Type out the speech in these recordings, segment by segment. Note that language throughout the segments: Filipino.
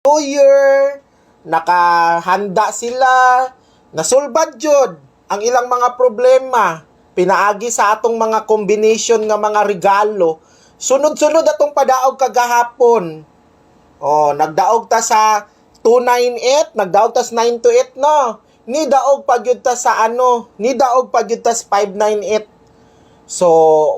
New Year, nakahanda sila, nasulbad jud ang ilang mga problema, pinaagi sa atong mga combination nga mga regalo. Sunod-sunod atong padaog kagahapon. Oh, nagdaog ta sa 298, nagdaog ta sa 928 no. Ni daog pa gyud ta sa ni daog pa gyud ta sa 598. So,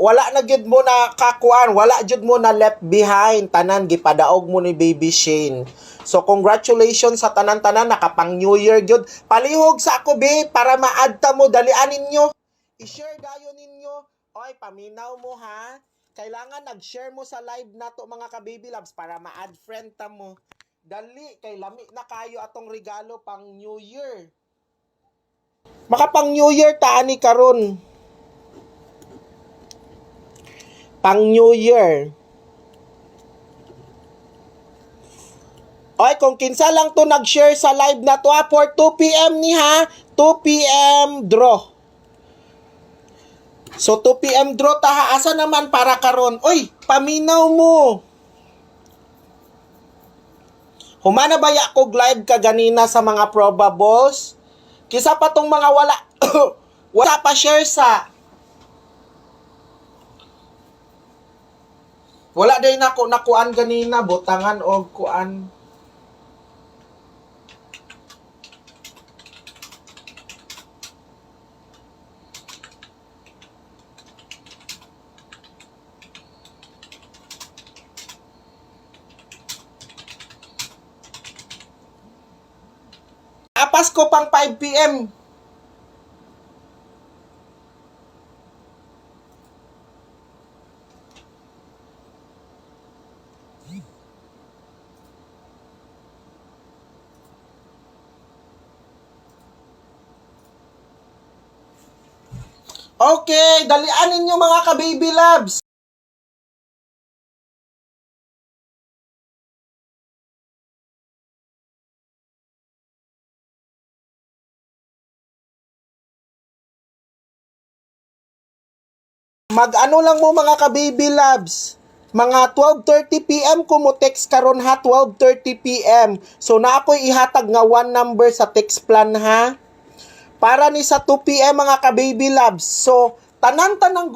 wala na gyud mo na kakuan, wala gyud mo na left behind, tanan gipadaog mo ni Baby Shane. So, congratulations sa tanan-tanan, nakapang New Year gyud. Palihog sa ako, be, para ma-add ta mo, dalian ninyo. I-share dayo ninyo. Oy, paminaw mo ha. Kailangan nag-share mo sa live na to mga ka-baby loves para ma-add friend ta mo. Dali, kay lami na kayo atong regalo pang New Year. Makapang New Year ta ani karon. Pang New Year. Oy, kung kinsa lang to nag-share sa live na to for 2 p.m. ni ha. 2 p.m. draw. So 2 p.m. draw ta ha. Asa naman para karon? Oy, paminaw mo. Humana ba ko live ka ganina sa mga probables? Kisa pa tong mga wala wala pa share sa wala day nako nakuan ganina butangan og kuan. Apas ko pang 5 p.m. Okay, dalian ninyo mga ka-baby loves. Mag-ano lang mo mga ka-baby loves. Mga 12:30 p.m. ko mo text karon ha, 12:30 p.m. So na ako'y ihatag nga one number sa text plan ha. Para ni sa 2 p.m. mga ka-baby loves. So tanan-tanang